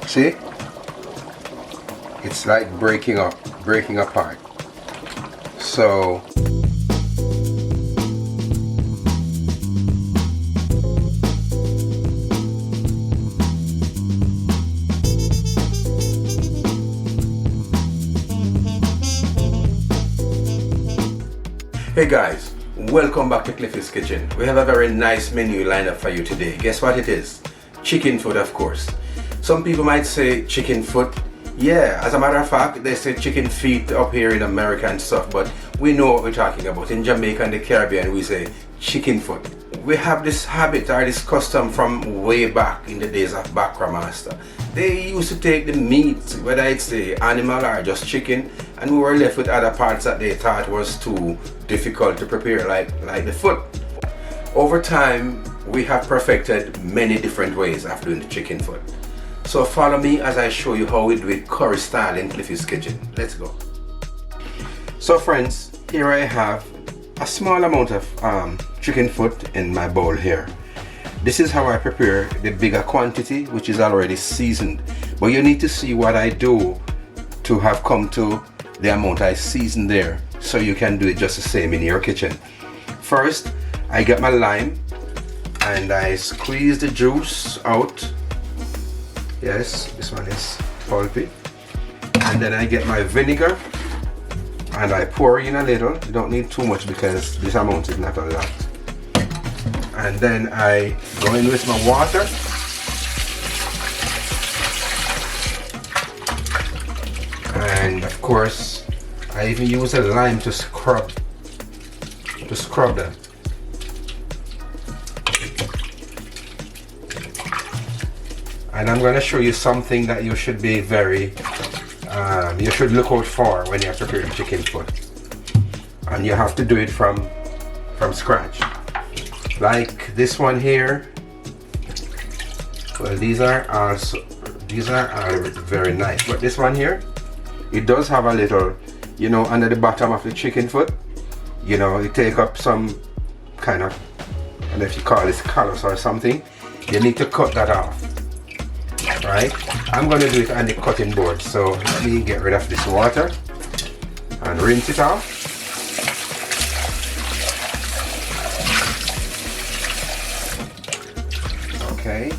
See? It's like breaking apart. So hey guys, welcome back to Cliffy's Kitchen. We have a very nice menu lined up for you today. Guess what it is? Chicken foot, of course. Some people might say chicken foot. Yeah, as a matter of fact, they say chicken feet up here in America and stuff, but we know what we're talking about. In Jamaica and the Caribbean, we say chicken foot. We have this habit or this custom from way back in the days of Bakra Master. They used to take the meat, whether it's the animal or just chicken, and we were left with other parts that they thought was too difficult to prepare, like the foot. Over time, we have perfected many different ways of doing the chicken foot. So follow me as I show you how we do it curry style in Cliffy's Kitchen. Let's go. So friends, here I have a small amount of chicken foot in my bowl here. This is how I prepare the bigger quantity, which is already seasoned. But you need to see what I do to have come to the amount I season there, so you can do it just the same in your kitchen. First, I get my lime and I squeeze the juice out. Yes, this one is pulpy. And then I get my vinegar and I pour in a little. You don't need too much because this amount is not a lot. And then I go in with my water. And of course, I even use a lime to scrub them. And I'm going to show you something that you should be you should look out for when you're preparing chicken foot. And you have to do it from scratch. Like this one here. Well, these are very nice. But this one here, it does have a little, you know, under the bottom of the chicken foot, you know, it take up some kind of, I don't know if you call it callus or something. You need to cut that off. Right? I'm going to do it on the cutting board, so let me get rid of this water and rinse it off.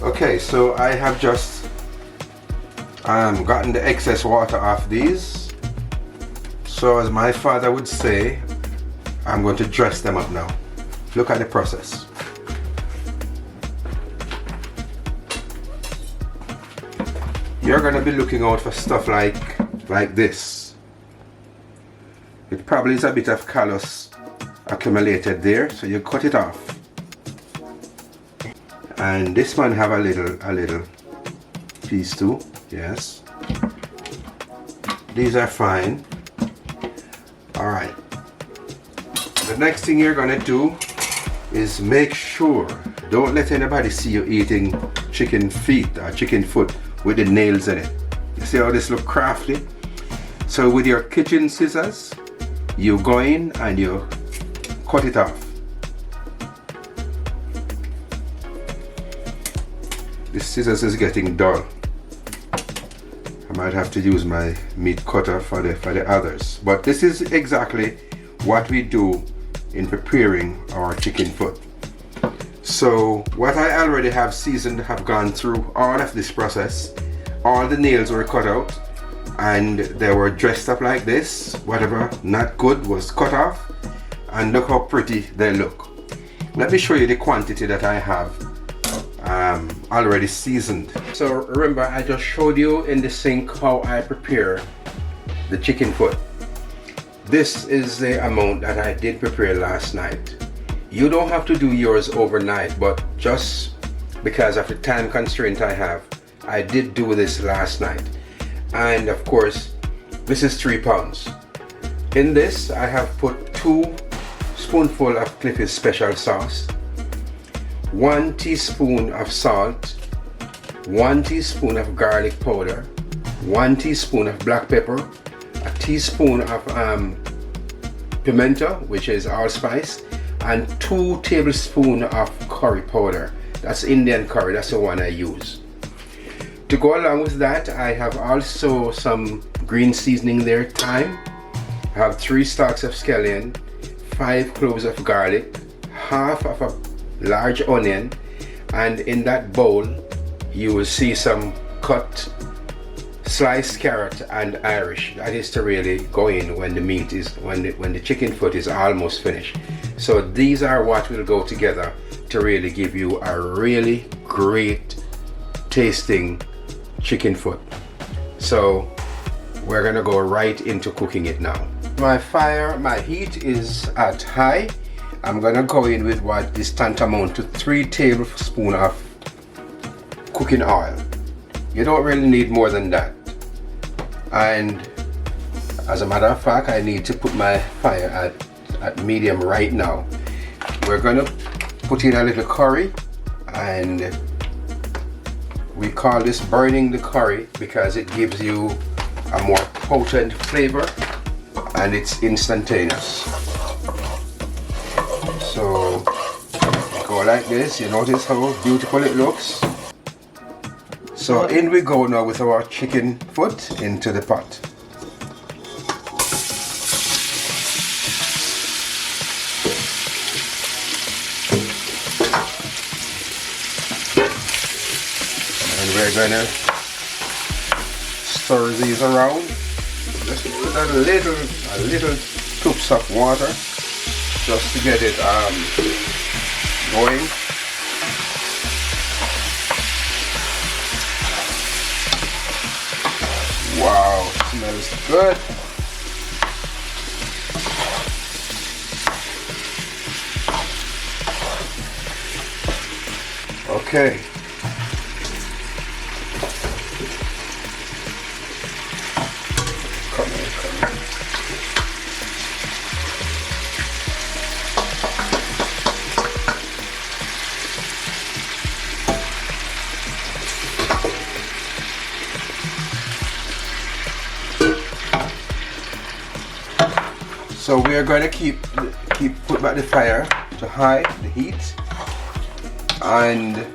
Okay, so I have just gotten the excess water off these. So as my father would say, I'm going to dress them up now. Look at the process. You're going to be looking out for stuff like this. It probably is a bit of callus accumulated there, so you cut it off. And this one have a little piece too. Yes, these are fine. All right, the next thing you're going to do is make sure, don't let anybody see you eating chicken feet or chicken foot with the nails in it. You see how this look crafty? So with your kitchen scissors, you go in and you cut it off. This scissors is getting dull. I might have to use my meat cutter for the others. But this is exactly what we do in preparing our chicken foot. So what I already have seasoned have gone through all of this process. All the nails were cut out and they were dressed up like this. Whatever not good was cut off, and look how pretty they look. Let me show you the quantity that I have already seasoned. So remember, I just showed you in the sink how I prepare the chicken foot. This is the amount that I did prepare last night. You don't have to do yours overnight, but just because of the time constraint I have, I did do this last night. And of course, this is 3 pounds. In this, I have put 2 spoonfuls of Cliffy's special sauce, 1 teaspoon of salt, 1 teaspoon of garlic powder, 1 teaspoon of black pepper, a teaspoon of pimento, which is allspice, and 2 tablespoons of curry powder. That's Indian curry, that's the one I use. To go along with that, I have also some green seasoning there, thyme. I have 3 stalks of scallion, 5 cloves of garlic, half of a large onion, and in that bowl you will see some cut sliced carrot and Irish. That is to really go in when the meat is, when the chicken foot is almost finished. So these are what will go together to really give you a really great tasting chicken foot. So we're gonna go right into cooking it now. My heat is at high. I'm gonna go in with what is tantamount to 3 tablespoons of cooking oil. You don't really need more than that. And as a matter of fact, I need to put my fire at medium right now. We're gonna put in a little curry, and we call this burning the curry because it gives you a more potent flavor and it's instantaneous. So go like this. You notice how beautiful it looks? So in we go now with our chicken foot into the pot. And we're gonna stir these around just with a little scoops of water just to get it going. Wow, smells good. Okay. Come on. So we are going to keep put back the fire to high, the heat, and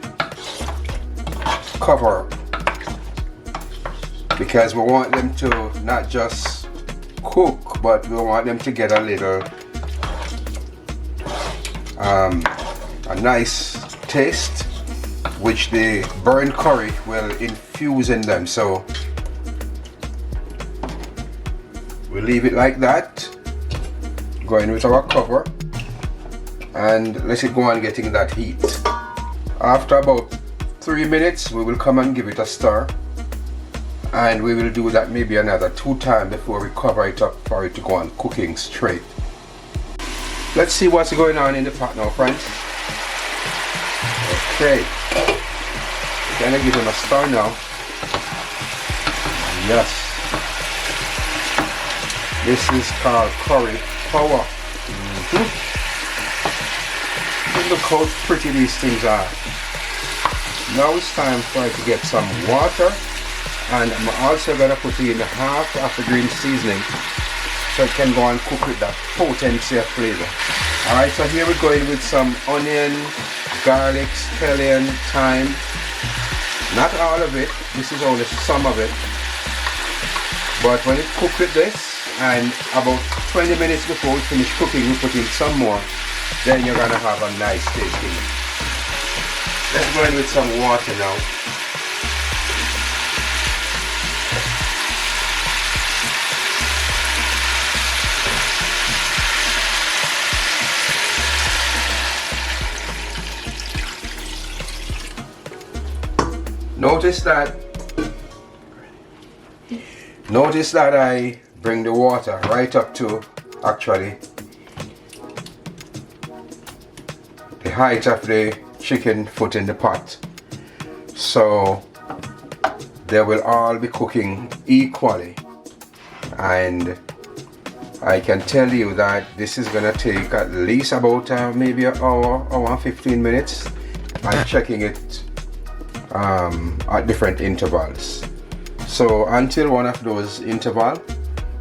cover, because we want them to not just cook, but we want them to get a little a nice taste, which the burnt curry will infuse in them. So we leave it like that. Go in with our cover and let it go on getting that heat. After about 3 minutes, we will come and give it a stir, and we will do that maybe another 2 times before we cover it up for it to go on cooking straight. Let's see what's going on in the pot now, friends. Okay, gonna give him a stir now. Yes, this is called curry power. Look how pretty these things are. Now it's time for it to get some water, and I'm also gonna put in half of the green seasoning so it can go and cook with that potency of flavor. Alright, so here we're going with some onion, garlic, scallion, thyme. Not all of it, this is only some of it. But when it cooks with this, and about 20 minutes before we finish cooking, we put in some more, then you're gonna have a nice tasting. Let's go in with some water now. Notice that I bring the water right up to actually the height of the chicken foot in the pot, so they will all be cooking equally. And I can tell you that this is gonna take at least about maybe an hour and 15 minutes. I'm checking it at different intervals. So until one of those intervals,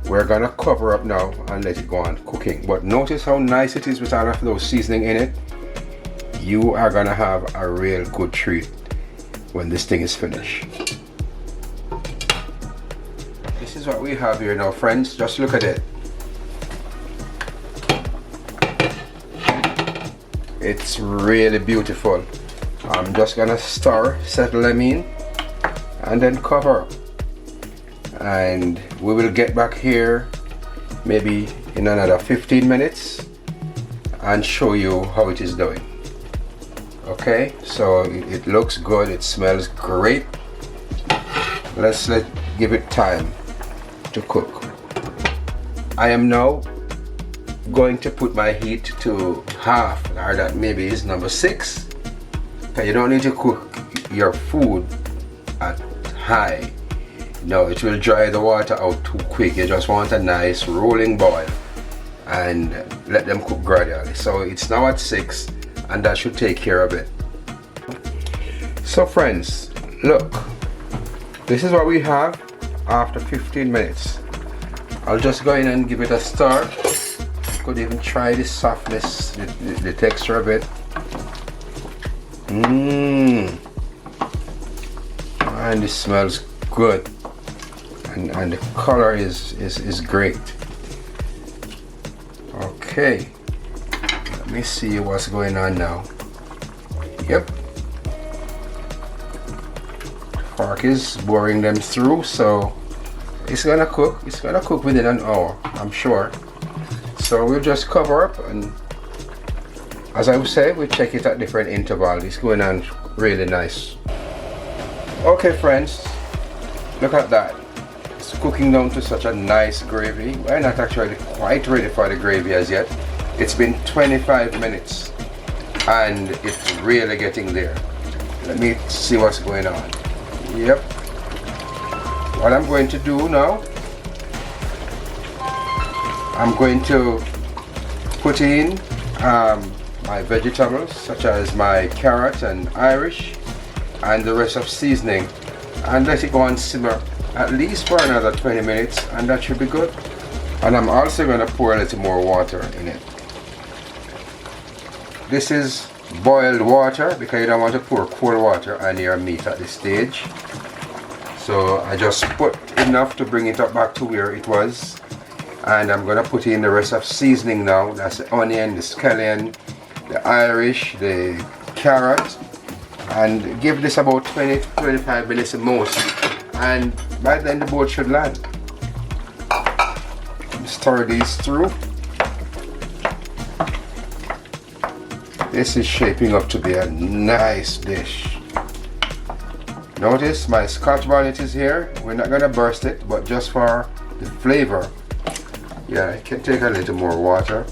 we're gonna cover up now and let it go on cooking. But notice how nice it is with all of those seasoning in it. You are gonna have a real good treat when this thing is finished. is what we have here now, friends. Just look at it. It's really beautiful. I'm just gonna stir, settle them in, and then cover up. And we will get back here maybe in another 15 minutes and show you how it is doing. Okay, so it looks good, it smells great. Let's give it time to cook. I am now going to put my heat to half, or that maybe is number 6. Okay, you don't need to cook your food at high. No, it will dry the water out too quick. You just want a nice rolling boil and let them cook gradually. So it's now at 6, and that should take care of it. So friends, look, this is what we have after 15 minutes. I'll just go in and give it a stir. Could even try the softness, the texture of it. And it smells good, and the color is great. Okay, let me see what's going on now. Yep, fork is boring them through, so it's gonna cook. It's gonna cook within an hour, I'm sure. So we'll just cover up, and as I would say, we check it at different intervals. It's going on really nice. Okay friends, look at that. It's cooking down to such a nice gravy. We're not actually quite ready for the gravy as yet. It's been 25 minutes and it's really getting there. Let me see what's going on. Yep. What I'm going to do now, I'm going to put in my vegetables such as my carrot and Irish and the rest of seasoning, and let it go and simmer at least for another 20 minutes, and that should be good. And I'm also going to pour a little more water in it. This is boiled water because you don't want to pour cold water on your meat at this stage. So I just put enough to bring it up back to where it was. And I'm going to put in the rest of seasoning now. That's the onion, the scallion, the Irish, the carrot, and give this about 20 to 25 minutes at most, and by then the boat should land. Stir these through. This is shaping up to be a nice dish. Notice my Scotch bonnet is here. We're not going to burst it, but just for the flavor. Yeah, I can take a little more water.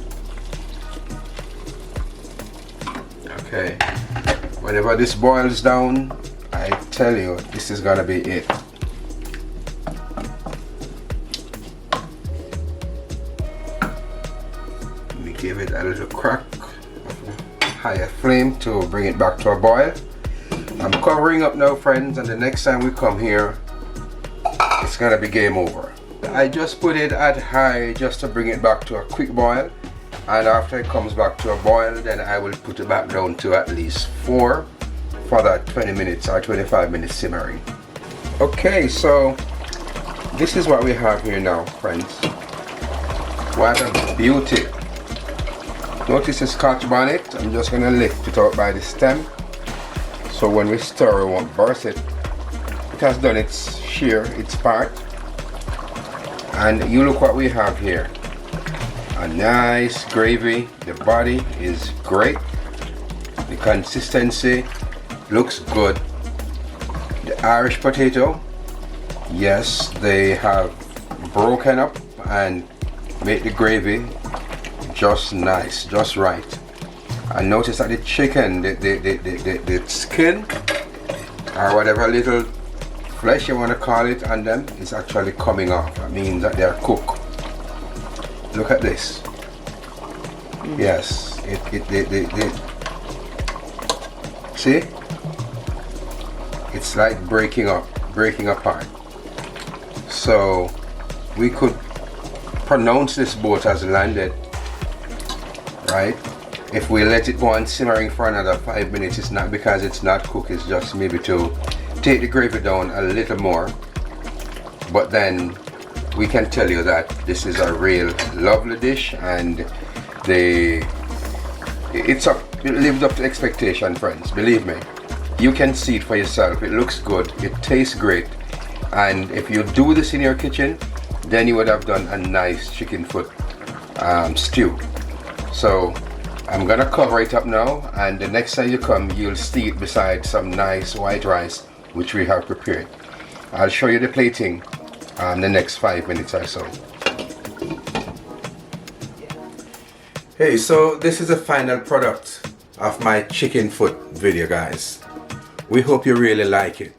Okay, whenever this boils down, I tell you, this is gonna be it. Let me give it a little crack of higher flame to bring it back to a boil. I'm covering up now, friends, and the next time we come here, it's gonna be game over. I just put it at high just to bring it back to a quick boil, and after it comes back to a boil, then I will put it back down to at least 4 for that 20 minutes or 25 minutes simmering. Okay, so this is what we have here now, friends. What a beauty. Notice the Scotch bonnet. I'm just going to lift it out by the stem, so when we stir, we won't burst it. It has done its share, its part. And you look what we have here. A nice gravy. The body is great. The consistency looks good. The Irish potato, yes, they have broken up and made the gravy just nice, just right. And notice that the chicken, the skin, or whatever little flesh you want to call it on them, is actually coming off. That means that they are cooked. Look at this. Yes, see? It's like breaking apart. So we could pronounce this boat as landed, right? If we let it go on simmering for another 5 minutes, it's not because it's not cooked, it's just maybe to take the gravy down a little more. But then we can tell you that this is a real lovely dish, and it lived up to expectation, friends. Believe me, you can see it for yourself. It looks good, it tastes great, and if you do this in your kitchen, then you would have done a nice chicken foot stew. So I'm gonna cover it up now, and the next time you come, you'll see it beside some nice white rice which we have prepared. I'll show you the plating the next 5 minutes or so. Hey, so this is the final product of my chicken foot video, guys. We hope you really like it.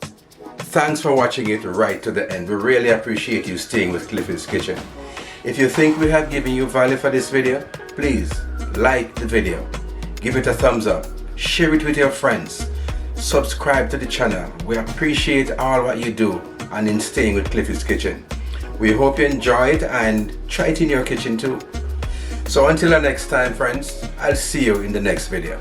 Thanks for watching it right to the end. We really appreciate you staying with Cliffy's Kitchen. If you think we have given you value for this video, please like the video, give it a thumbs up, share it with your friends, subscribe to the channel. We appreciate all what you do and in staying with Cliffy's Kitchen. We hope you enjoy it and try it in your kitchen too. So until the next time, friends, I'll see you in the next video.